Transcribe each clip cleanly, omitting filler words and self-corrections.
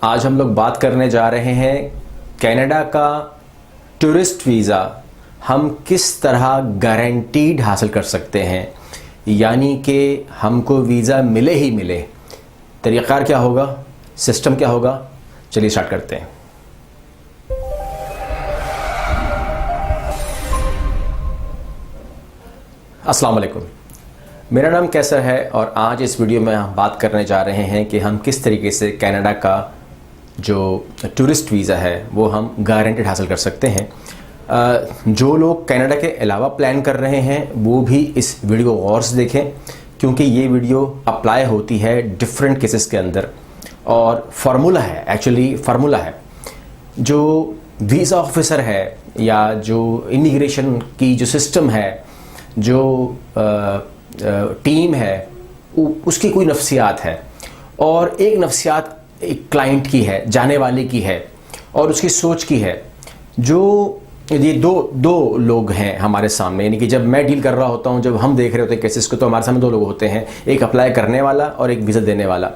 आज हम लोग बात करने जा रहे हैं कनाडा का टूरिस्ट वीज़ा हम किस तरह गारंटीड हासिल कर सकते हैं, यानी कि हमको वीज़ा मिले ही मिले। तरीक़ाकार क्या होगा, सिस्टम क्या होगा, चलिए स्टार्ट करते हैं। अस्सलाम वालेकुम, मेरा नाम कैसर है और आज इस वीडियो में हम बात करने जा रहे हैं कि हम किस तरीके से कनाडा का जो टूरिस्ट वीज़ा है वो हम गारंटेड हासिल कर सकते हैं। जो लोग कनाडा के अलावा प्लान कर रहे हैं वो भी इस वीडियो को गौर से देखें, क्योंकि ये वीडियो अप्लाई होती है डिफरेंट केसेस के अंदर और फार्मूला है, एक्चुअली फार्मूला है। जो वीज़ा ऑफिसर है या जो इमिग्रेशन की जो सिस्टम है, जो टीम है, उसकी कोई नफ्सियात है और एक नफ्सियात एक क्लाइंट की है, जाने वाले की है और उसकी सोच की है। जो ये दो लोग हैं हमारे सामने, यानी कि जब मैं डील कर रहा होता हूँ, जब हम देख रहे होते हैं केसेस को, तो हमारे सामने दो लोग होते हैं, एक अप्लाई करने वाला और एक वीज़ा देने वाला।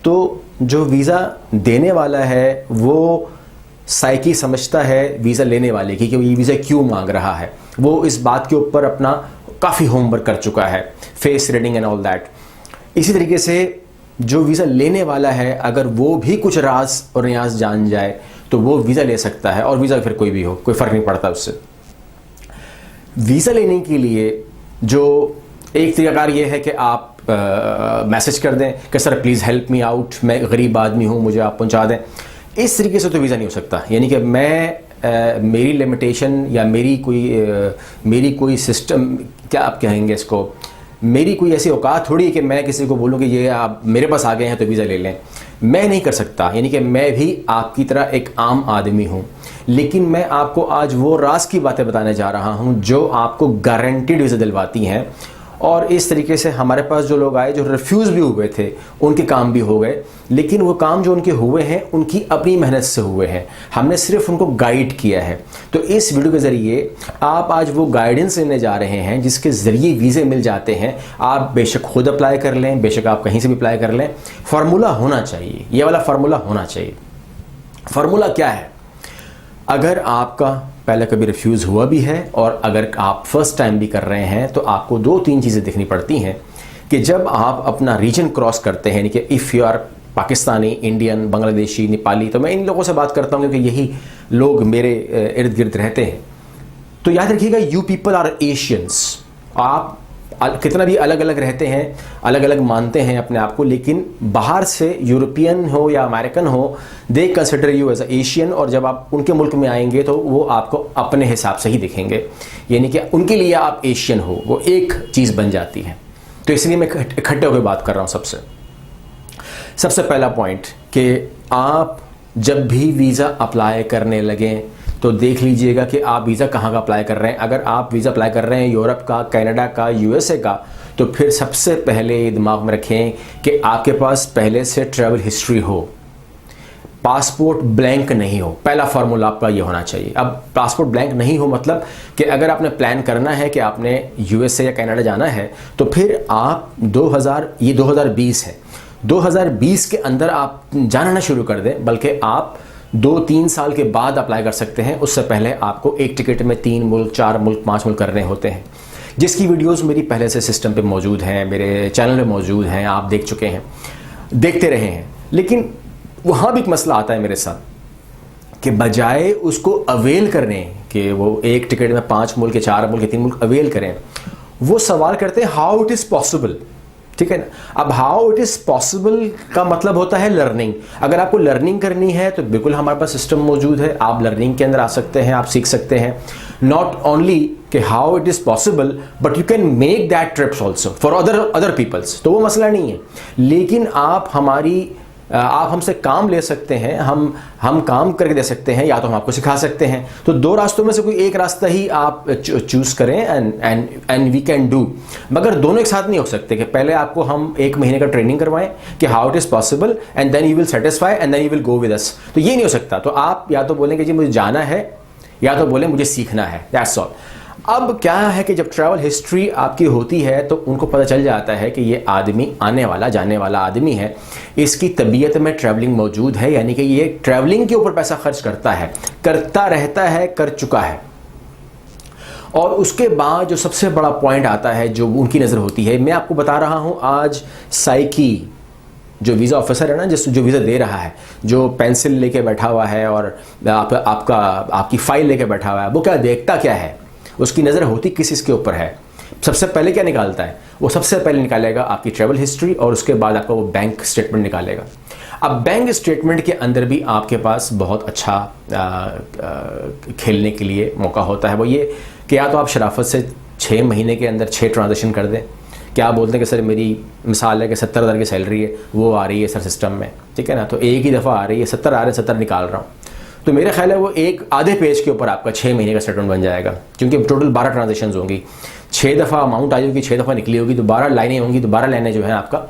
तो जो वीज़ा देने वाला है वो साइकी समझता है वीज़ा लेने वाले की कि ये वीज़ा क्यों मांग रहा है। वो इस बात के ऊपर अपना काफ़ी होमवर्क कर चुका है, face reading and all that. इसी तरीके से जो वीज़ा लेने वाला है, अगर वो भी कुछ राज और न्याज जान जाए तो वो वीज़ा ले सकता है, और वीज़ा फिर कोई भी हो, कोई फ़र्क नहीं पड़ता उससे। वीज़ा लेने के लिए जो एक तरीक़ाकार ये है कि आप मैसेज कर दें कि sir please help me out, मैं गरीब आदमी हूँ, मुझे आप पहुँचा दें। इस तरीके से तो वीज़ा नहीं हो सकता। यानी कि मेरी लिमिटेशन या मेरी कोई सिस्टम, क्या आप कहेंगे इसको, मेरी कोई ऐसी औकात थोड़ी है कि मैं किसी को बोलूँ कि ये आप मेरे पास आ गए हैं तो वीज़ा ले लें। मैं नहीं कर सकता। यानी कि मैं भी आपकी तरह एक आम आदमी हूँ, लेकिन मैं आपको आज वो राज की बातें बताने जा रहा हूँ जो आपको गारंटीड वीज़ा दिलवाती हैं। और इस तरीके से हमारे पास जो लोग आए जो रिफ्यूज़ भी हुए थे, उनके काम भी हो गए, लेकिन वो काम जो उनके हुए हैं उनकी अपनी मेहनत से हुए हैं, हमने सिर्फ उनको गाइड किया है। तो इस वीडियो के ज़रिए आप आज वो गाइडेंस लेने जा रहे हैं जिसके ज़रिए वीज़े मिल जाते हैं। आप बेशक खुद अप्लाई कर लें, बेशक आप कहीं से भी अप्लाई कर लें, फार्मूला होना चाहिए, ये वाला फार्मूला होना चाहिए। फार्मूला क्या है? अगर आपका पहले कभी रिफ्यूज़ हुआ भी है और अगर आप फर्स्ट टाइम भी कर रहे हैं, तो आपको दो तीन चीज़ें देखनी पड़ती हैं कि जब आप अपना रीजन क्रॉस करते हैं, यानी कि if you are Pakistani, Indian, Bangladeshi, Nepali, तो मैं इन लोगों से बात करता हूँ क्योंकि यही लोग मेरे इर्द गिर्द रहते हैं। तो याद रखिएगा, यू पीपल आर एशियंस। आप कितना भी अलग अलग रहते हैं, अलग अलग मानते हैं अपने आप को, लेकिन बाहर से यूरोपियन हो या अमेरिकन हो, they consider you as a Asian. और जब आप उनके मुल्क में आएंगे तो वो आपको अपने हिसाब से ही दिखेंगे, यानी कि उनके लिए आप एशियन हो, वो एक चीज़ बन जाती है। तो इसलिए मैं इकट्ठे होकर बात कर रहा हूँ। सबसे पहला पॉइंट कि आप जब भी वीज़ा अप्लाई करने लगें तो देख लीजिएगा कि आप वीज़ा कहाँ का अप्लाई कर रहे हैं। अगर आप वीज़ा अप्लाई कर रहे हैं यूरोप का, कनाडा का, यूएसए का, तो फिर सबसे पहले दिमाग में रखें कि आपके पास पहले से ट्रैवल हिस्ट्री हो, पासपोर्ट ब्लैंक नहीं हो। पहला फार्मूला आपका ये होना चाहिए। अब पासपोर्ट ब्लैंक नहीं हो मतलब कि अगर आपने प्लान करना है कि आपने यूएसए या कनाडा जाना है, तो फिर आप 2020 है, 2020 के अंदर आप जाना ना शुरू कर दें, बल्कि आप 2-3 साल के बाद अप्लाई कर सकते हैं। उससे पहले आपको एक टिकट में 3 मुल्क, 4 मुल्क, 5 मुल्क करने होते हैं, जिसकी वीडियोस मेरी पहले से सिस्टम पे मौजूद हैं, मेरे चैनल पे मौजूद हैं, आप देख चुके हैं, देखते रहे हैं। लेकिन वहाँ भी एक मसला आता है मेरे साथ कि बजाय उसको अवेल करने कि वो एक टिकट में 5 मुल्क, 4 मुल्क, 3 मुल्क अवेल करें, वो सवाल करते हैं हाउ इट इज़ पॉसिबल। ठीक है ना? अब हाउ इट इज़ पॉसिबल का मतलब होता है लर्निंग। अगर आपको लर्निंग करनी है तो बिल्कुल हमारे पास सिस्टम मौजूद है, आप लर्निंग के अंदर आ सकते हैं, आप सीख सकते हैं। नॉट ओनली कि how it is possible, but you can make that trips also for other peoples, तो वो मसला नहीं है। लेकिन आप हमसे काम ले सकते हैं, हम काम करके दे सकते हैं, या तो हम आपको सिखा सकते हैं। तो दो रास्तों में से कोई एक रास्ता ही आप चूज करें एंड वी कैन डू। मगर दोनों एक साथ नहीं हो सकते कि पहले आपको हम 1 महीने का ट्रेनिंग करवाएं कि how it is possible and then you will satisfy and then you will go with us. तो ये नहीं हो सकता। तो आप या तो बोलेंगे जी मुझे जाना है, या तो बोलें मुझे सीखना है, दैट्स ऑल। अब क्या है कि जब ट्रैवल हिस्ट्री आपकी होती है तो उनको पता चल जाता है कि ये आदमी आने वाला जाने वाला आदमी है, इसकी तबीयत में ट्रैवलिंग मौजूद है, यानी कि ये ट्रैवलिंग के ऊपर पैसा खर्च करता है, करता रहता है, कर चुका है। और उसके बाद जो सबसे बड़ा पॉइंट आता है जो उनकी नज़र होती है, मैं आपको बता रहा हूँ आज साइकी जो वीज़ा ऑफिसर है ना, जो वीज़ा दे रहा है, जो पेंसिल लेके बैठा हुआ है और आपकी फ़ाइल लेके बैठा हुआ है, वो क्या देखता क्या है, उसकी नज़र होती किस इसके ऊपर है। सबसे पहले क्या निकालता है, वो सबसे पहले निकालेगा आपकी ट्रैवल हिस्ट्री और उसके बाद आपका वो बैंक स्टेटमेंट निकालेगा। अब बैंक स्टेटमेंट के अंदर भी आपके पास बहुत अच्छा खेलने के लिए मौका होता है। वो ये कि या तो आप शराफत से 6 महीने के अंदर 6 ट्रांजेक्शन कर दें। क्या आप बोलते हैं कि सर मेरी मिसाल है कि 70,000 की सैलरी है, वो आ रही है सर सिस्टम में, ठीक है ना, तो एक ही दफ़ा आ रही है, 70 आ रहे हैं, 70 निकाल रहा हूँ, तो मेरा ख्याल है वो एक आधे पेज के ऊपर आपका 6 महीने का स्टेटमेंट बन जाएगा, क्योंकि टोटल 12 ट्रांजेक्शन होंगी, 6 दफ़ा अमाउंट आई होगी, 6 दफ़ा निकली होगी, तो 12 लाइनें होंगी, तो 12 लाइनें जो है आपका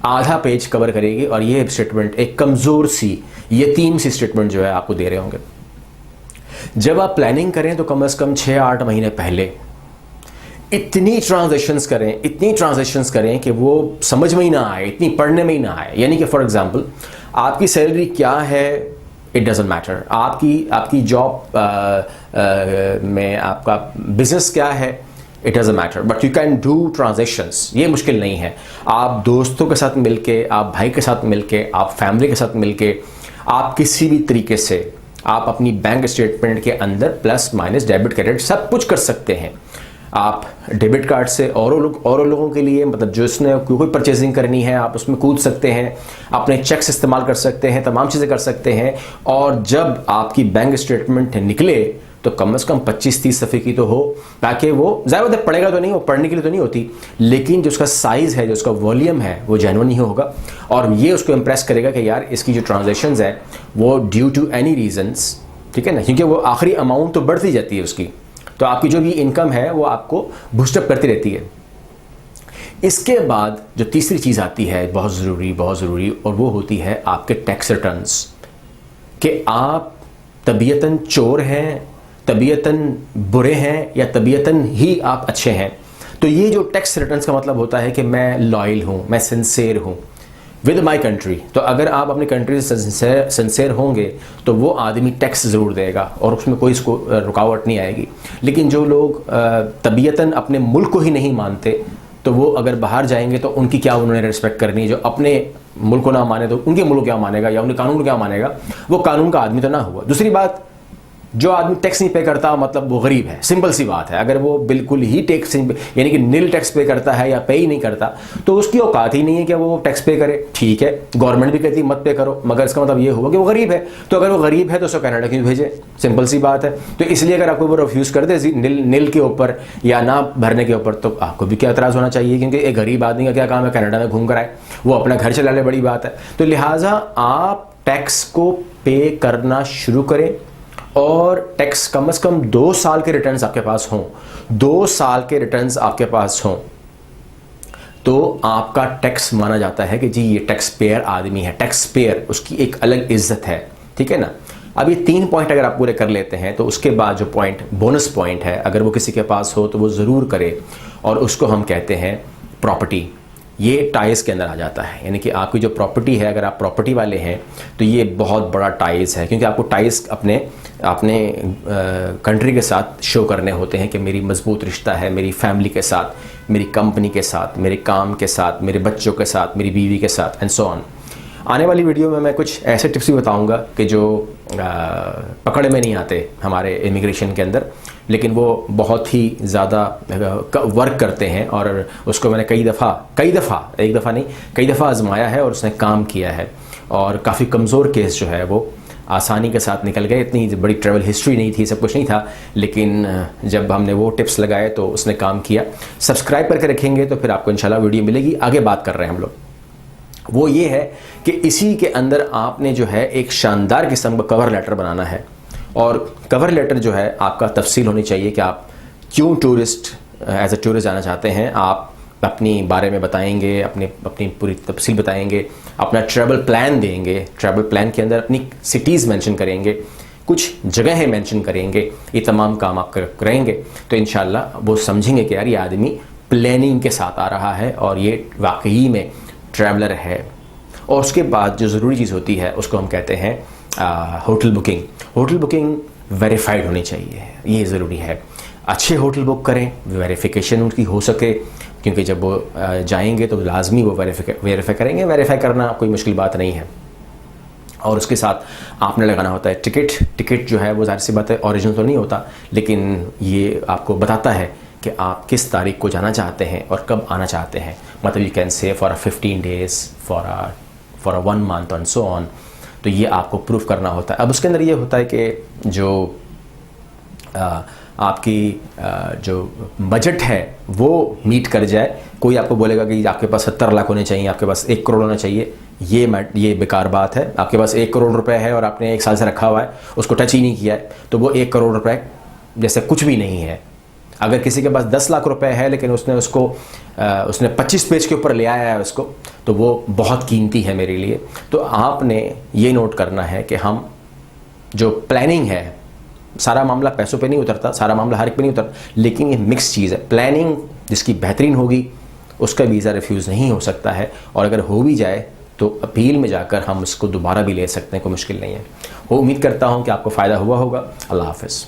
आधा पेज कवर करेगी। और ये स्टेटमेंट एक कमज़ोर सी यतीम सी स्टेटमेंट जो है आपको दे रहे होंगे। जब आप प्लानिंग करें तो कम से कम 6-8 महीने पहले इतनी ट्रांजेक्शंस करें कि वो समझ में ही ना आए, इतनी पढ़ने में ही ना आए। यानी कि फॉर एग्जांपल आपकी सैलरी क्या है, इट डजंट मैटर, आपकी जॉब में आपका बिजनेस क्या है, it doesn't matter, but you can do transactions. ये मुश्किल नहीं है। आप दोस्तों के साथ मिलके, आप भाई के साथ मिलके, आप फैमिली के साथ मिलके, आप किसी भी तरीके से आप अपनी बैंक स्टेटमेंट के अंदर प्लस माइनस डेबिट क्रेडिट सब कुछ कर सकते हैं। आप डेबिट कार्ड से औरों लोगों के लिए, मतलब जो इसने कोई परचेजिंग करनी है, आप उसमें कूद सकते हैं, अपने चेक्स इस्तेमाल कर सकते हैं, तमाम चीज़ें कर सकते हैं। और जब आपकी बैंक स्टेटमेंट निकले तो कम से कम 25-30 सफ़े की तो हो, ताकि वो ज़्यादा पढ़ेगा तो नहीं, वो पढ़ने के लिए तो नहीं होती, लेकिन जो उसका साइज़ है, जो उसका वॉल्यूम है, वो जेन्युइन ही होगा। और ये उसको इम्प्रेस करेगा कि यार इसकी जो ट्रांजेक्शन्स है वो ड्यू टू एनी रीजंस, ठीक है ना, क्योंकि वो आखिरी अमाउंट तो बढ़ती जाती है उसकी, तो आपकी जो भी इनकम है वो आपको बूस्टअप करती रहती है। इसके बाद जो तीसरी चीज़ आती है बहुत ज़रूरी, और वो होती है आपके टैक्स रिटर्न्स, कि आप तबीयतन चोर हैं, तबीयतन बुरे हैं, या तबीयतन ही आप अच्छे हैं। तो ये जो टैक्स रिटर्न्स का मतलब होता है कि मैं लॉयल हूँ, मैं सिंसेर हूँ विद माई कंट्री। तो अगर आप अपनी कंट्री से सिंसेर होंगे तो वो आदमी टैक्स ज़रूर देगा और उसमें कोई इसको रुकावट नहीं आएगी। लेकिन जो लोग तबीयतन अपने मुल्क को ही नहीं मानते, तो वो अगर बाहर जाएंगे तो उनकी क्या उन्होंने रिस्पेक्ट करनी है। जो अपने मुल्क को ना माने तो उनके मुल्क को क्या मानेगा, या उनके कानून को क्या मानेगा, वो कानून का आदमी तो ना हुआ। दूसरी बात, जो आदमी टैक्स नहीं पे करता मतलब वो गरीब है, सिंपल सी बात है। अगर वो बिल्कुल ही टैक्स यानी कि नील टैक्स पे करता है या पे ही नहीं करता, तो उसकी औकात ही नहीं है कि वो टैक्स पे करे। ठीक है, गवर्नमेंट भी कहती है मत पे करो, मगर इसका मतलब ये हुआ कि वो गरीब है। तो अगर वो गरीब है तो उसको कनाडा क्यों भेजे, सिंपल सी बात है। तो इसलिए अगर आपको वो रिफ्यूज़ कर दे नील के ऊपर या ना भरने के ऊपर, तो आपको भी क्या एतराज़ होना चाहिए, क्योंकि एक गरीब आदमी का क्या काम है, कनाडा में घूम कर आए, वो अपना घर चला ले, बड़ी बात है। तो लिहाजा आप टैक्स को पे करना शुरू करें, और टैक्स कम से कम 2 साल के रिटर्न्स आपके पास हों, 2 साल के रिटर्न्स आपके पास हों, तो आपका टैक्स माना जाता है कि जी ये टैक्स पेयर आदमी है। टैक्स पेयर, उसकी एक अलग इज्जत है, ठीक है ना। अब ये 3 पॉइंट अगर आप पूरे कर लेते हैं तो उसके बाद जो पॉइंट बोनस पॉइंट है, अगर वो किसी के पास हो तो वो ज़रूर करे, और उसको हम कहते हैं प्रॉपर्टी। ये टाइज के अंदर आ जाता है, यानी कि आपकी जो प्रॉपर्टी है, अगर आप प्रॉपर्टी वाले हैं तो ये बहुत बड़ा टाइज है, क्योंकि आपको टाइज अपने कंट्री के साथ शो करने होते हैं कि मेरी मजबूत रिश्ता है मेरी फैमिली के साथ, मेरी कंपनी के साथ, मेरे काम के साथ, मेरे बच्चों के साथ, मेरी बीवी के साथ, एंड सो ऑन। आने वाली वीडियो में मैं कुछ ऐसे टिप्स भी बताऊंगा कि जो पकड़ में नहीं आते हमारे इमिग्रेशन के अंदर, लेकिन वो बहुत ही ज़्यादा वर्क करते हैं, और उसको मैंने कई दफ़ा एक दफ़ा नहीं कई दफ़ा आजमाया है और उसने काम किया है, और काफ़ी कमज़ोर केस जो है वो आसानी के साथ निकल गए। इतनी बड़ी ट्रैवल हिस्ट्री नहीं थी, सब कुछ नहीं था, लेकिन जब हमने वो टिप्स लगाए तो उसने काम किया। सब्सक्राइब करके रखेंगे तो फिर आपको इंशाल्लाह वीडियो मिलेगी। आगे बात कर रहे हैं हम लोग, वो ये है कि इसी के अंदर आपने जो है एक शानदार किस्म का कवर लेटर बनाना है, और कवर लेटर जो है आपका तफसील होनी चाहिए कि आप क्यों टूरिस्ट एज ए टूरिस्ट जाना चाहते हैं। आप अपनी बारे में बताएंगे, अपनी पूरी तफसील बताएंगे, अपना ट्रैवल प्लान देंगे। ट्रैवल प्लान के अंदर अपनी सिटीज़ मेंशन करेंगे कुछ जगहें मेंशन करेंगे, ये तमाम काम आप करेंगे तो इंशाल्लाह वो समझेंगे कि यार ये आदमी प्लानिंग के साथ आ रहा है और ये वाकई में ट्रैवलर है। और उसके बाद जो ज़रूरी चीज़ होती है उसको हम कहते हैं hotel booking. Hotel booking verified होनी चाहिए, ये ज़रूरी है। अच्छे होटल बुक करें, वेरिफिकेशन उनकी हो सके, क्योंकि जब वो जाएंगे तो लाजमी वो वेरीफाई करेंगे। वेरीफाई करना कोई मुश्किल बात नहीं है। और उसके साथ आपने लगाना होता है टिकट जो है वो ज़ाहिर सी बात है ओरिजिनल तो नहीं होता, लेकिन ये आपको बताता है कि आप किस तारीख को जाना चाहते हैं और कब आना चाहते हैं। मतलब you can say for 15 days, for 1 month and so on. तो ये आपको प्रूफ करना होता है। अब उसके अंदर ये होता है कि जो आपकी जो बजट है वो मीट कर जाए। कोई आपको बोलेगा कि आपके पास 70 लाख होने चाहिए, आपके पास 1 करोड़ होना चाहिए, ये बेकार बात है। आपके पास 1 करोड़ रुपए है और आपने 1 साल से रखा हुआ है, उसको टच ही नहीं किया है, तो वो 1 करोड़ रुपए जैसे कुछ भी नहीं है। अगर किसी के पास 10 लाख रुपए है लेकिन उसने 25 पेज के ऊपर ले आया है उसको, तो वो बहुत कीमती है मेरे लिए। तो आपने ये नोट करना है कि हम जो प्लानिंग है, सारा मामला पैसों पे नहीं उतरता, सारा मामला हर एक पे नहीं उतरता, लेकिन ये मिक्स चीज़ है। प्लानिंग जिसकी बेहतरीन होगी उसका वीज़ा रिफ्यूज़ नहीं हो सकता है, और अगर हो भी जाए तो अपील में जाकर हम उसको दोबारा भी ले सकते हैं, कोई मुश्किल नहीं है। वो उम्मीद करता हूँ कि आपको फ़ायदा हुआ होगा। अल्लाह हाफ़िज़।